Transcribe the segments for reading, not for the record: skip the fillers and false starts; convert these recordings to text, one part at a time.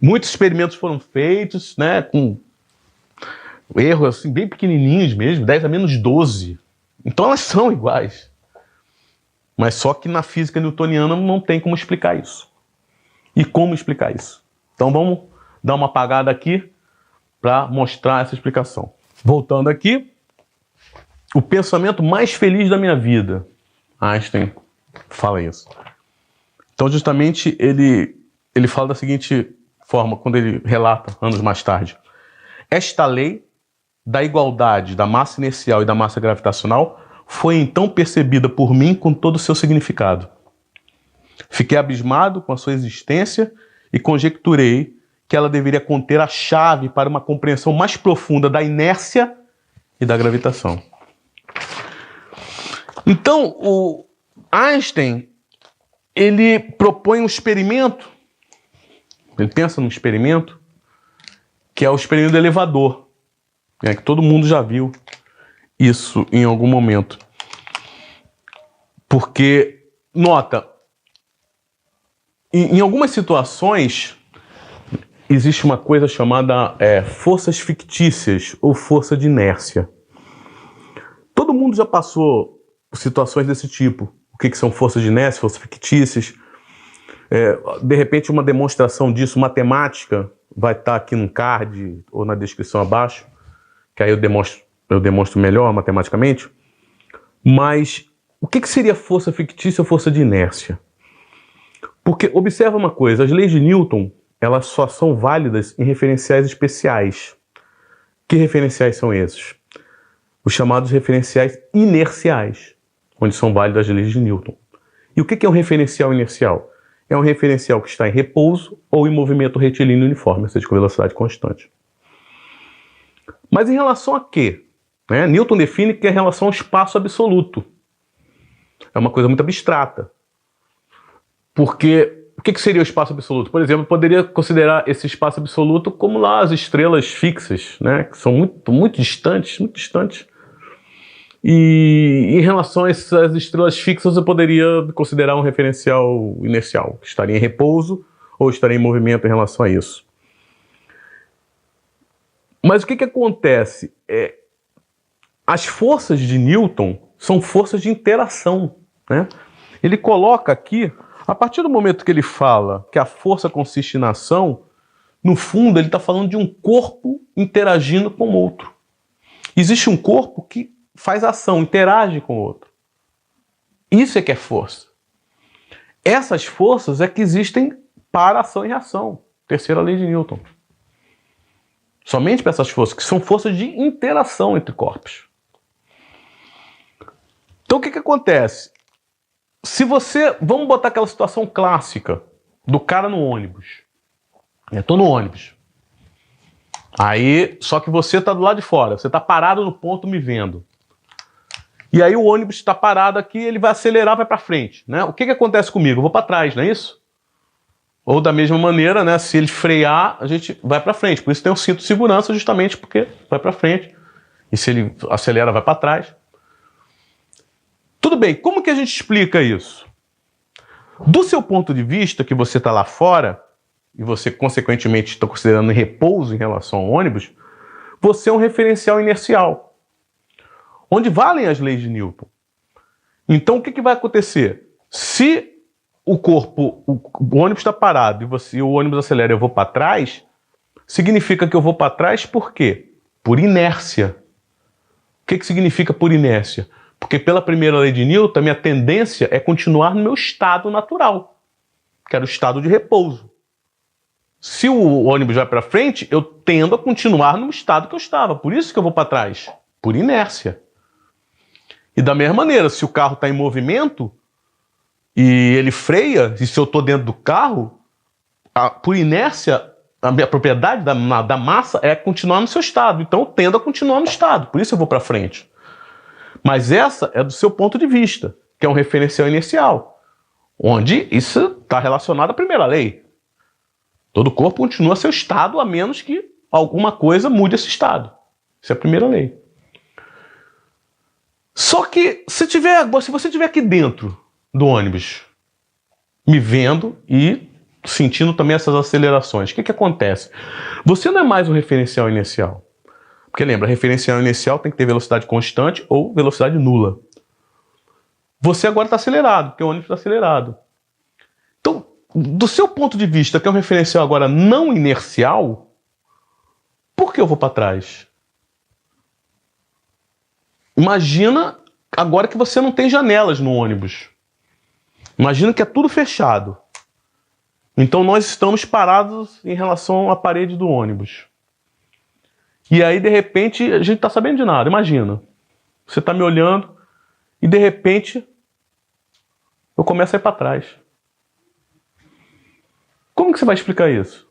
Muitos experimentos foram feitos, né, com erros assim, bem pequenininhos mesmo, 10 a menos 12. Então elas são iguais. Mas só que na física newtoniana não tem como explicar isso. E como explicar isso? Então vamos dar uma apagada aqui para mostrar essa explicação. Voltando aqui, o pensamento mais feliz da minha vida. Einstein fala isso. Então justamente ele fala da seguinte forma, quando ele relata, anos mais tarde. Esta lei da igualdade da massa inercial e da massa gravitacional foi então percebida por mim com todo o seu significado. Fiquei abismado com a sua existência e conjecturei que ela deveria conter a chave para uma compreensão mais profunda da inércia e da gravitação. Então, o Einstein, ele propõe um experimento, ele pensa num experimento, que é o experimento do elevador, né, que todo mundo já viu isso em algum momento. Porque, nota, em algumas situações, existe uma coisa chamada forças fictícias ou força de inércia. Todo mundo já passou por situações desse tipo. O que são forças de inércia, forças fictícias? De repente, uma demonstração disso, matemática, vai estar aqui no card ou na descrição abaixo, que aí eu demonstro melhor matematicamente. Mas o que seria força fictícia ou força de inércia? Porque, observa uma coisa, as leis de Newton, elas só são válidas em referenciais especiais. Que referenciais são esses? Os chamados referenciais inerciais, onde são válidas as leis de Newton. E o que é um referencial inercial? É um referencial que está em repouso ou em movimento retilíneo uniforme, ou seja, com velocidade constante. Mas em relação a quê? Newton define que é em relação ao espaço absoluto. É uma coisa muito abstrata. Porque o que seria o espaço absoluto? Por exemplo, eu poderia considerar esse espaço absoluto como lá as estrelas fixas, né? Que são muito distantes, muito distantes. E em relação a essas estrelas fixas, eu poderia considerar um referencial inercial, que estaria em repouso ou estaria em movimento em relação a isso. Mas o que acontece? As forças de Newton são forças de interação, né? Ele coloca aqui, a partir do momento que ele fala que a força consiste na ação, no fundo ele está falando de um corpo interagindo com o outro. Existe um corpo que faz ação, interage com o outro. Isso é que é força. Essas forças é que existem para ação e reação. Terceira lei de Newton. Somente para essas forças, que são forças de interação entre corpos. Então o que acontece? Se você... Vamos botar aquela situação clássica do cara no ônibus. Eu estou no ônibus. Aí, só que você está do lado de fora. Você está parado no ponto me vendo. E aí o ônibus está parado aqui, ele vai acelerar, vai para frente, né? O que acontece comigo? Eu vou para trás, não é isso? Ou da mesma maneira, né? Se ele frear, a gente vai para frente. Por isso tem um cinto de segurança, justamente porque vai para frente. E se ele acelera, vai para trás. Tudo bem, como que a gente explica isso? Do seu ponto de vista, que você está lá fora, e você consequentemente está considerando repouso em relação ao ônibus, você é um referencial inercial, onde valem as leis de Newton. Então o que vai acontecer? Se o ônibus está parado e o ônibus acelera e eu vou para trás, significa que eu vou para trás por quê? Por inércia. O que significa por inércia? Porque pela primeira lei de Newton, a minha tendência é continuar no meu estado natural, que era o estado de repouso. Se o ônibus vai para frente, eu tendo a continuar no estado que eu estava. Por isso que eu vou para trás, por inércia. E da mesma maneira, se o carro está em movimento e ele freia, e se eu estou dentro do carro, por inércia, a minha propriedade da massa é continuar no seu estado. Então eu tendo a continuar no estado, por isso eu vou para frente. Mas essa é do seu ponto de vista, que é um referencial inercial, onde isso está relacionado à primeira lei. Todo corpo continua seu estado, a menos que alguma coisa mude esse estado. Isso é a primeira lei. Só que se você estiver aqui dentro do ônibus, me vendo, e sentindo também essas acelerações. O que acontece? Você não é mais um referencial inicial. Porque lembra, referencial inicial tem que ter velocidade constante ou velocidade nula. Você agora está acelerado, porque o ônibus está acelerado. Então, do seu ponto de vista, que é um referencial agora não inercial, por que eu vou para trás? Imagina agora que você não tem janelas no ônibus. Imagina que é tudo fechado. Então nós estamos parados em relação à parede do ônibus. E aí, de repente, a gente está sabendo de nada. Imagina. Você está me olhando e, de repente, eu começo a ir para trás. Como que você vai explicar isso?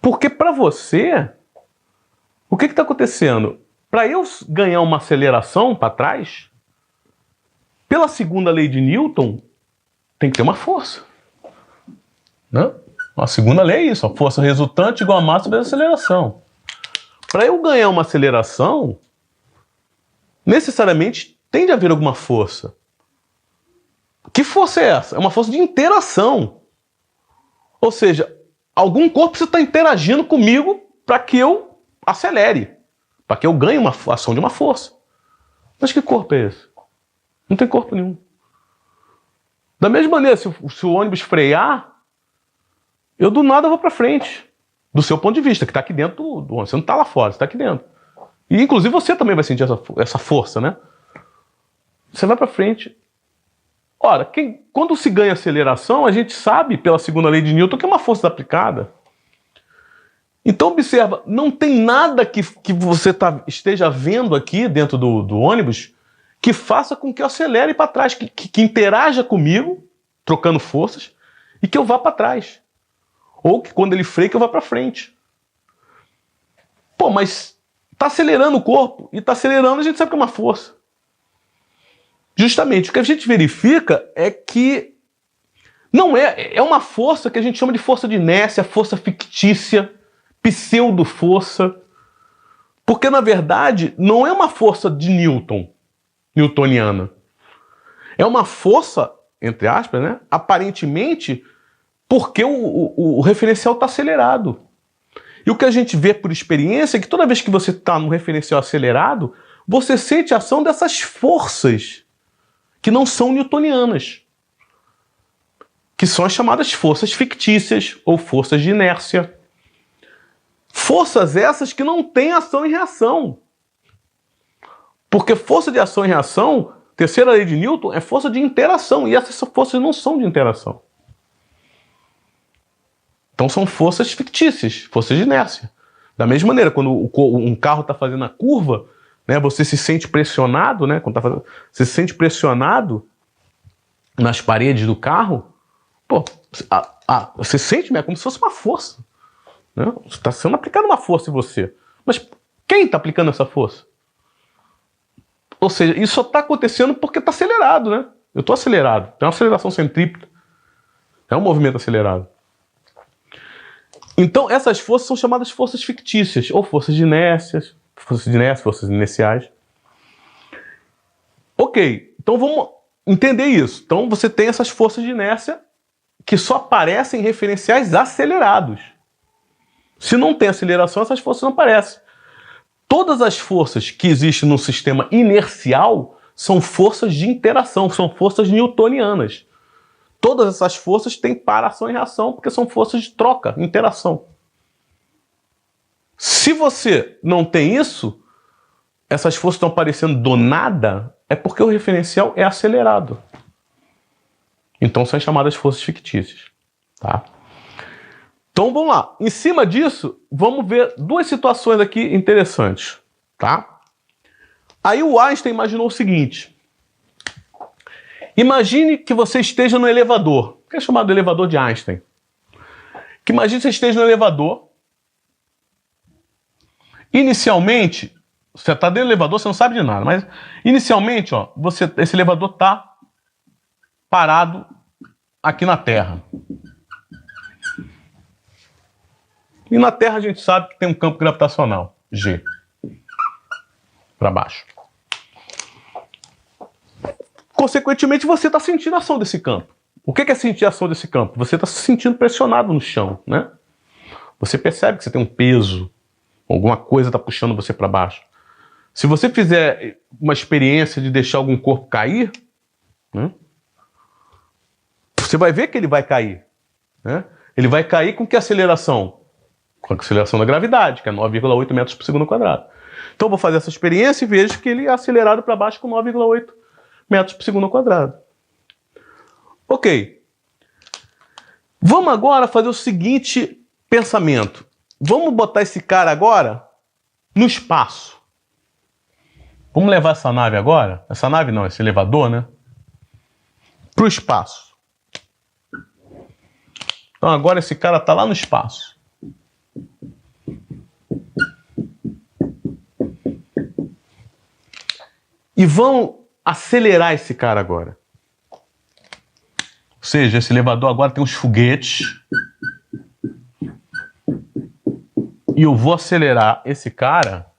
Porque para você, o que está acontecendo? Para eu ganhar uma aceleração para trás, pela segunda lei de Newton, tem que ter uma força. Né? A segunda lei é isso, a força resultante igual a massa vezes a aceleração. Para eu ganhar uma aceleração, necessariamente tem de haver alguma força. Que força é essa? É uma força de interação. Ou seja, algum corpo precisa estar interagindo comigo para que eu acelere, para que eu ganhe uma ação de uma força. Mas que corpo é esse? Não tem corpo nenhum. Da mesma maneira, se o ônibus frear, eu do nada vou para frente, do seu ponto de vista, que está aqui dentro do ônibus. Você não está lá fora, você está aqui dentro. E inclusive você também vai sentir essa força, né? Você vai para frente. Ora, quando se ganha aceleração, a gente sabe, pela segunda lei de Newton, que é uma força aplicada. Então, observa, não tem nada que você esteja vendo aqui dentro do ônibus que faça com que eu acelere para trás, que interaja comigo, trocando forças, e que eu vá para trás. Ou que quando ele freia, que eu vá para frente. Pô, mas está acelerando o corpo, e está acelerando, a gente sabe que é uma força. Justamente, o que a gente verifica é que não é uma força que a gente chama de força de inércia, força fictícia, pseudo-força, porque na verdade não é uma força de newtoniana. É uma força, entre aspas, né, aparentemente, porque o referencial está acelerado. E o que a gente vê por experiência é que toda vez que você está num referencial acelerado, você sente a ação dessas forças que não são newtonianas, que são as chamadas forças fictícias ou forças de inércia. Forças essas que não têm ação e reação. Porque força de ação e reação, terceira lei de Newton, é força de interação, e essas forças não são de interação. Então são forças fictícias, forças de inércia. Da mesma maneira, quando um carro está fazendo a curva, né, você se sente pressionado, né, você se sente pressionado nas paredes do carro, pô, você sente como se fosse uma força. Né? Está sendo aplicada uma força em você. Mas quem está aplicando essa força? Ou seja, isso só está acontecendo porque está acelerado, né? Eu estou acelerado. Tem uma aceleração centrípeta. É um movimento acelerado. Então, essas forças são chamadas forças fictícias, ou forças de inércia, forças inerciais. Ok, então vamos entender isso. Então, você tem essas forças de inércia que só aparecem em referenciais acelerados. Se não tem aceleração, essas forças não aparecem. Todas as forças que existem no sistema inercial são forças de interação, são forças newtonianas. Todas essas forças têm paração e reação, porque são forças de troca, interação. Se você não tem isso, essas forças estão aparecendo do nada, é porque o referencial é acelerado. Então são chamadas forças fictícias. Tá? Então vamos lá. Em cima disso, vamos ver duas situações aqui interessantes. Tá? Aí o Einstein imaginou o seguinte. Imagine que você esteja no elevador, que é chamado de elevador de Einstein. Que imagine que você esteja no elevador. Inicialmente, você está dentro do elevador, você não sabe de nada, mas inicialmente, ó, esse elevador está parado aqui na Terra. E na Terra a gente sabe que tem um campo gravitacional, G, para baixo. Consequentemente, você está sentindo a ação desse campo. O que é sentir a ação desse campo? Você está se sentindo pressionado no chão, né? Você percebe que você tem um peso, alguma coisa está puxando você para baixo. Se você fizer uma experiência de deixar algum corpo cair, né, você vai ver que ele vai cair. Né? Ele vai cair com que aceleração? Com a aceleração da gravidade, que é 9,8 metros por segundo quadrado. Então eu vou fazer essa experiência e vejo que ele é acelerado para baixo com 9,8 metros por segundo quadrado. Ok. Vamos agora fazer o seguinte pensamento. Vamos botar esse cara agora no espaço. Vamos levar essa nave agora, essa nave não, esse elevador, né? Para o espaço. Então agora esse cara está lá no espaço. E vão acelerar esse cara agora. Ou seja, esse elevador agora tem uns foguetes. E eu vou acelerar esse cara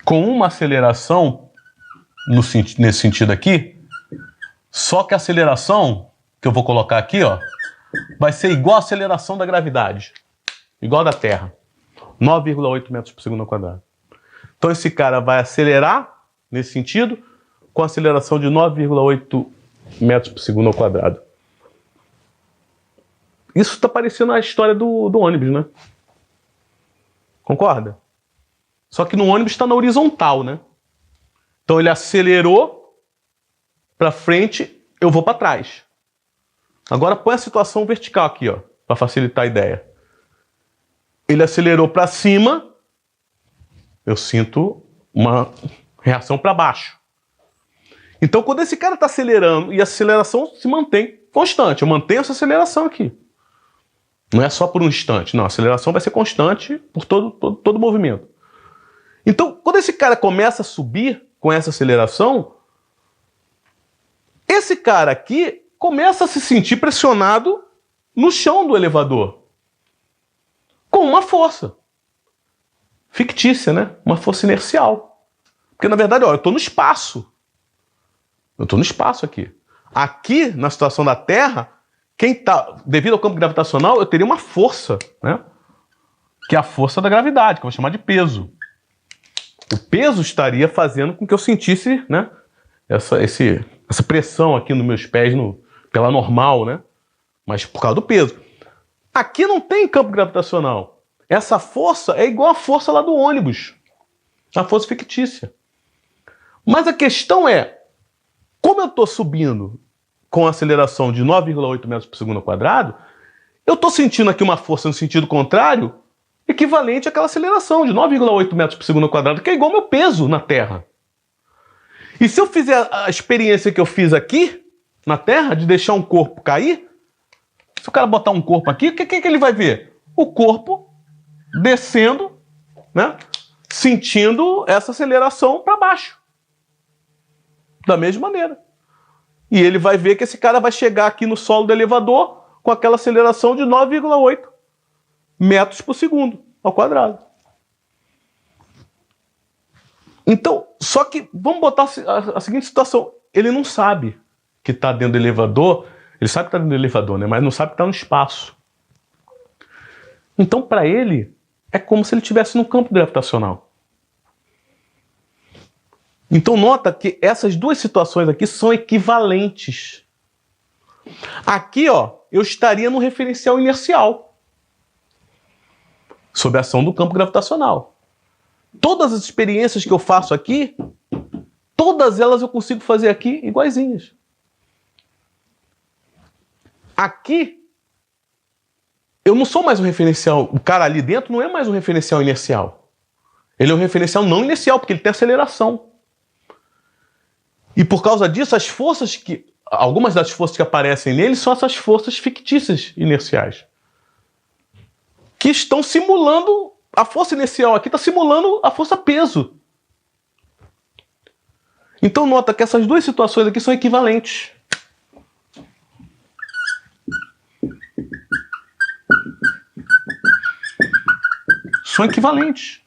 com uma aceleração nesse sentido aqui. Só que a aceleração que eu vou colocar aqui, ó, vai ser igual a aceleração da gravidade. Igual a da Terra. 9,8 metros por segundo ao quadrado. Então esse cara vai acelerar nesse sentido com aceleração de 9,8 metros por segundo ao quadrado. Isso está parecendo a história do ônibus, né? Concorda? Só que no ônibus está na horizontal, né? Então ele acelerou para frente, eu vou para trás. Agora põe a situação vertical aqui, ó, para facilitar a ideia. Ele acelerou para cima, eu sinto uma reação para baixo. Então quando esse cara está acelerando e a aceleração se mantém constante, eu mantenho essa aceleração aqui. Não é só por um instante, não, a aceleração vai ser constante por todo o movimento. Então, quando esse cara começa a subir com essa aceleração, esse cara aqui começa a se sentir pressionado no chão do elevador. Com uma força fictícia, né? Uma força inercial. Porque, na verdade, ó, eu estou no espaço. Eu estou no espaço aqui. Aqui, na situação da Terra, devido ao campo gravitacional, eu teria uma força, né? Que é a força da gravidade, que eu vou chamar de peso. O peso estaria fazendo com que eu sentisse, né, essa pressão aqui nos meus pés pela normal, né? Mas por causa do peso. Aqui não tem campo gravitacional. Essa força é igual à força lá do ônibus. A força fictícia. Mas a questão é, como eu estou subindo com aceleração de 9,8 metros por segundo ao quadrado, eu estou sentindo aqui uma força no sentido contrário, equivalente àquela aceleração de 9,8 metros por segundo ao quadrado, que é igual ao meu peso na Terra. E se eu fizer a experiência que eu fiz aqui, na Terra, de deixar um corpo cair, se o cara botar um corpo aqui, o que ele vai ver? O corpo descendo, né, sentindo essa aceleração para baixo. Da mesma maneira. E ele vai ver que esse cara vai chegar aqui no solo do elevador com aquela aceleração de 9,8 metros por segundo ao quadrado. Então, só que vamos botar a seguinte situação. Ele não sabe que está dentro do elevador, ele sabe que está dentro do elevador, né? Mas não sabe que está no espaço. Então, para ele, é como se ele estivesse no campo gravitacional. Então, nota que essas duas situações aqui são equivalentes. Aqui, ó, eu estaria no referencial inercial, sob a ação do campo gravitacional. Todas as experiências que eu faço aqui, todas elas eu consigo fazer aqui iguaizinhas. Aqui, eu não sou mais um referencial, o cara ali dentro não é mais um referencial inercial. Ele é um referencial não inercial, porque ele tem aceleração. E por causa disso, algumas das forças que aparecem nele são essas forças fictícias inerciais, que estão simulando, a força inercial aqui está simulando a força peso. Então nota que essas duas situações aqui são equivalentes. São equivalentes.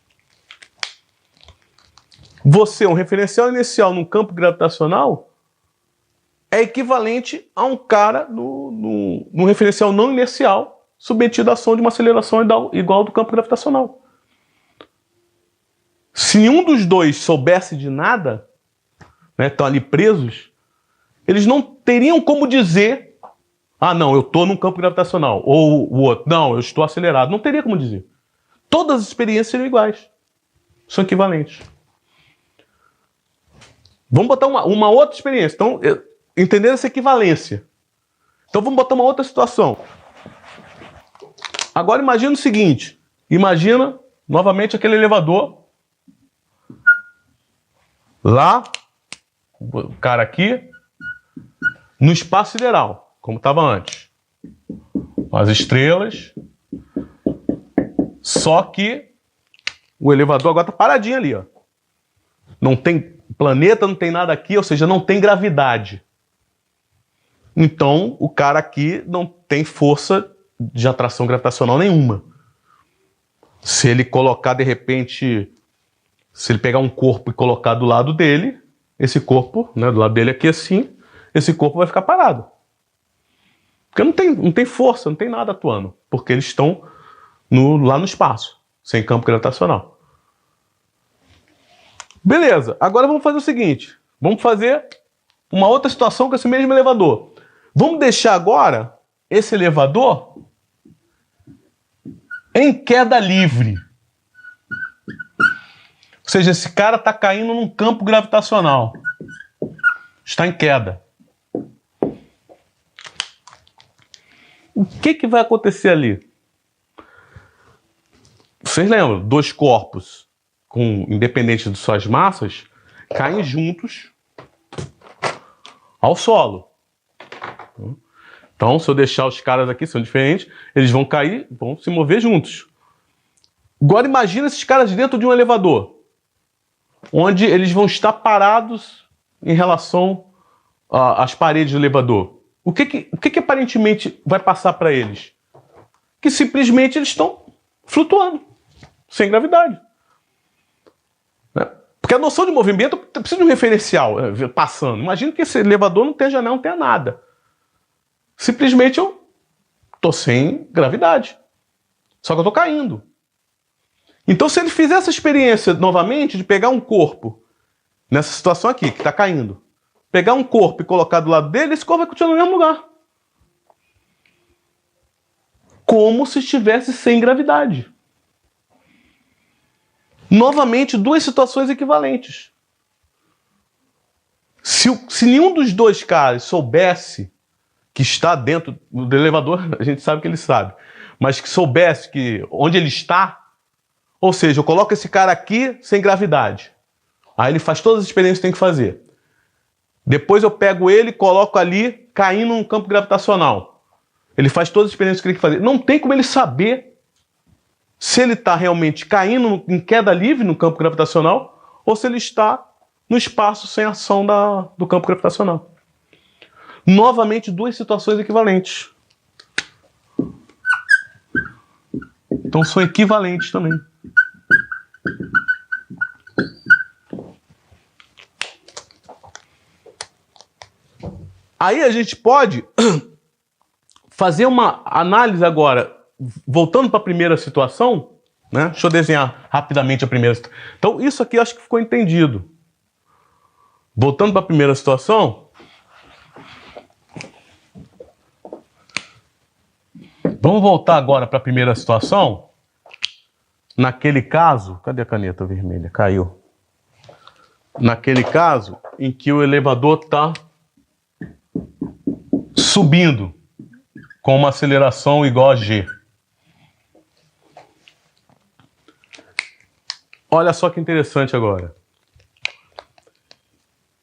Você, um referencial inercial num campo gravitacional, é equivalente a um cara no referencial não inercial submetido à ação de uma aceleração igual ao do campo gravitacional. Se nenhum dos dois soubesse de nada, né, estão ali presos, eles não teriam como dizer: ah, não, eu estou num campo gravitacional. Ou o outro: não, eu estou acelerado. Não teria como dizer. Todas as experiências seriam iguais. São equivalentes. Vamos botar uma outra experiência. Então, entender essa equivalência. Então, vamos botar uma outra situação. Agora, imagina o seguinte. Imagina, novamente, aquele elevador. Lá, o cara aqui, no espaço sideral, como estava antes. As estrelas. Só que o elevador agora está paradinho ali, ó. Não tem planeta, não tem nada aqui, ou seja, não tem gravidade. Então, o cara aqui não tem força de atração gravitacional nenhuma. Se ele colocar, de repente, se ele pegar um corpo e colocar do lado dele, esse corpo, né, do lado dele aqui assim, esse corpo vai ficar parado. Porque não tem força, não tem nada atuando. Porque eles estão lá no espaço, sem campo gravitacional. Beleza, agora vamos fazer o seguinte. Vamos fazer uma outra situação com esse mesmo elevador. Vamos deixar agora esse elevador em queda livre. Ou seja, esse cara está caindo num campo gravitacional. Está em queda. O que vai acontecer ali? Vocês lembram? Dois corpos independentes de suas massas caem juntos ao solo. Então, se eu deixar os caras aqui, são diferentes, eles vão cair, vão se mover juntos. Agora imagina esses caras dentro de um elevador, onde eles vão estar parados em relação às paredes do elevador. O que aparentemente vai passar para eles? Que simplesmente eles estão flutuando, sem gravidade. Né? Porque a noção de movimento precisa de um referencial passando. Imagina que esse elevador não tenha janela, não tenha nada. Simplesmente eu estou sem gravidade. Só que eu estou caindo. Então, se ele fizer essa experiência novamente de pegar um corpo, nessa situação aqui, que está caindo, pegar um corpo e colocar do lado dele, esse corpo vai continuar no mesmo lugar. Como se estivesse sem gravidade. Novamente, duas situações equivalentes. Se nenhum dos dois caras soubesse que está dentro do elevador, a gente sabe que ele sabe, mas que soubesse que onde ele está, ou seja, eu coloco esse cara aqui sem gravidade. Aí ele faz todas as experiências que tem que fazer. Depois eu pego ele e coloco ali, caindo num campo gravitacional. Ele faz todas as experiências que ele tem que fazer. Não tem como ele saber se ele está realmente caindo em queda livre no campo gravitacional ou se ele está no espaço sem ação do campo gravitacional. Novamente, duas situações equivalentes. Então, são equivalentes também. Aí a gente pode fazer uma análise agora, voltando para a primeira situação, né? Deixa eu desenhar rapidamente a primeira situação. Então, isso aqui eu acho que ficou entendido. Voltando para a primeira situação, vamos voltar agora para a primeira situação. Naquele caso, cadê a caneta vermelha? Caiu. Naquele caso em que o elevador está subindo com uma aceleração igual a g. Olha só que interessante agora.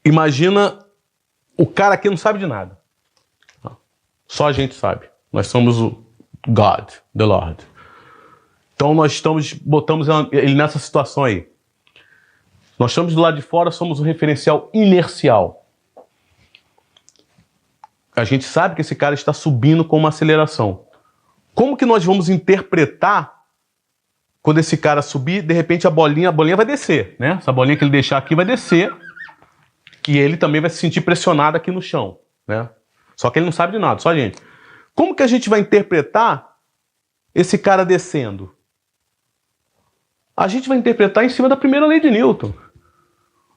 Imagina o cara aqui não sabe de nada. Só a gente sabe. Nós somos o God, the Lord. Então nós botamos ele nessa situação aí. Nós estamos do lado de fora, somos um referencial inercial. A gente sabe que esse cara está subindo com uma aceleração. Como que nós vamos interpretar quando esse cara subir, de repente a bolinha vai descer, né? Essa bolinha que ele deixar aqui vai descer e ele também vai se sentir pressionado aqui no chão. né? Só que ele não sabe de nada, só a gente. Como que a gente vai interpretar esse cara descendo? A gente vai interpretar em cima da primeira lei de Newton.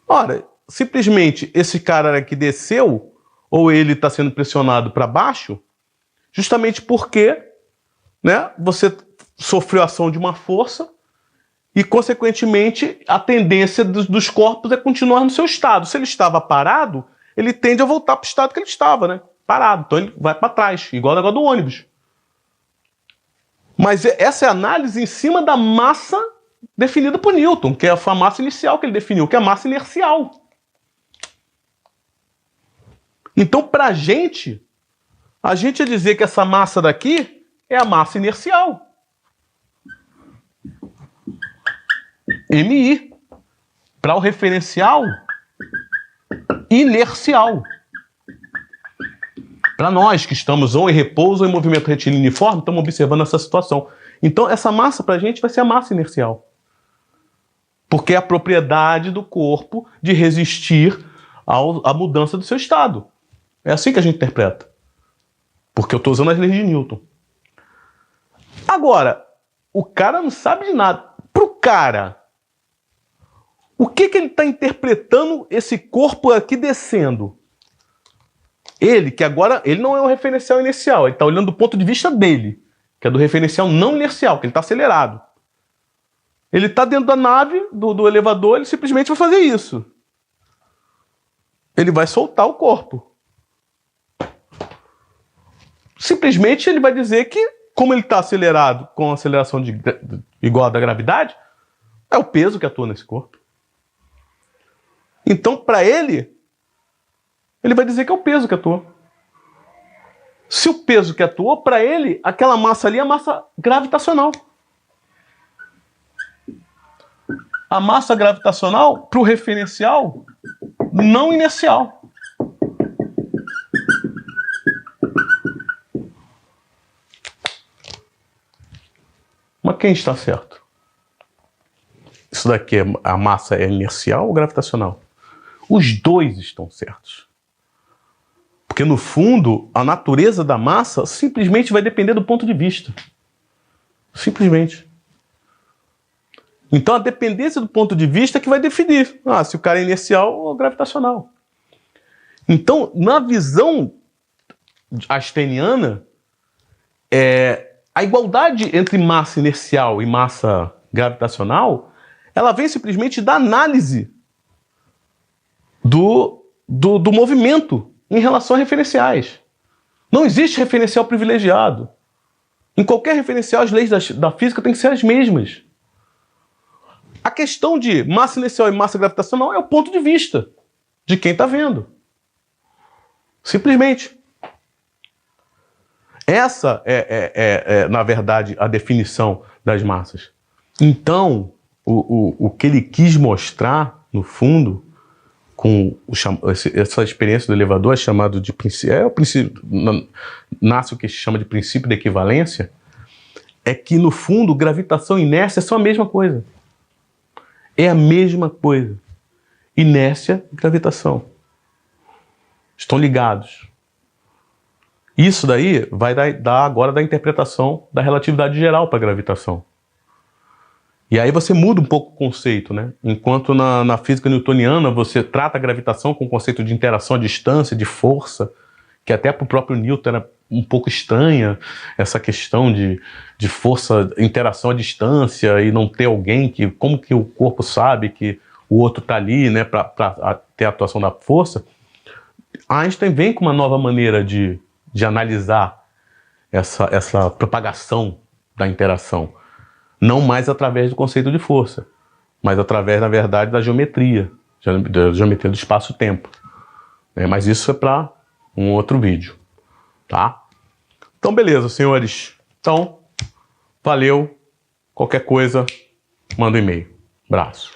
Ora, simplesmente esse cara aqui desceu, ou ele está sendo pressionado para baixo, justamente porque, né, você sofreu a ação de uma força e, consequentemente, a tendência dos corpos é continuar no seu estado. Se ele estava parado, ele tende a voltar para o estado que ele estava, né? Parado. Então ele vai para trás, igual o negócio do ônibus. Mas essa é a análise em cima da massa definida por Newton, que é a massa inicial que ele definiu, que é a massa inercial. Então, para a gente ia dizer que essa massa daqui é a massa inercial. MI. Para o referencial inercial. Para nós que estamos ou em repouso ou em movimento retilíneo uniforme, estamos observando essa situação. Então, essa massa para a gente vai ser a massa inercial. Porque é a propriedade do corpo de resistir à mudança do seu estado. É assim que a gente interpreta. Porque eu estou usando as leis de Newton. Agora, o cara não sabe de nada. Para o cara, o que ele está interpretando esse corpo aqui descendo? Ele, que agora, ele não é um referencial inercial, ele está olhando do ponto de vista dele, que é do referencial não inercial, que ele está acelerado. Ele está dentro da nave, do elevador, ele simplesmente vai fazer isso. Ele vai soltar o corpo. Simplesmente ele vai dizer que, como ele está acelerado com a aceleração igual à da gravidade, é o peso que atua nesse corpo. Então, para ele vai dizer que é o peso que atua. Se o peso que atuou, para ele, aquela massa ali é a massa gravitacional. A massa gravitacional, para o referencial, não inercial. Mas quem está certo? Isso daqui, a massa é inercial ou gravitacional? Os dois estão certos. Porque, no fundo, a natureza da massa simplesmente vai depender do ponto de vista. Simplesmente. Então, a dependência do ponto de vista é que vai definir se o cara é inercial ou gravitacional. Então, na visão einsteiniana, a igualdade entre massa inercial e massa gravitacional, ela vem simplesmente da análise do movimento em relação a referenciais. Não existe referencial privilegiado. Em qualquer referencial, as leis da física têm que ser as mesmas. A questão de massa inercial e massa gravitacional é o ponto de vista de quem está vendo. Simplesmente. Essa na verdade, a definição das massas. Então, o que ele quis mostrar, no fundo, com essa experiência do elevador, é chamado de princípio, nasce o que se chama de princípio da equivalência, é que, no fundo, gravitação e inércia são a mesma coisa. É a mesma coisa. Inércia e gravitação estão ligados. Isso daí vai dar agora da interpretação da relatividade geral para a gravitação. E aí você muda um pouco o conceito, né? Enquanto na física newtoniana você trata a gravitação com o conceito de interação à distância, de força, que até para o próprio Newton era um pouco estranha, essa questão de força, interação à distância e não ter alguém que... Como que o corpo sabe que o outro está ali, né, para ter a atuação da força? Einstein vem com uma nova maneira de analisar essa propagação da interação. Não mais através do conceito de força, mas através, na verdade, da geometria do espaço-tempo. Mas isso é para um outro vídeo, tá? Então, beleza, senhores. Então, valeu. Qualquer coisa, manda um e-mail. Abraço.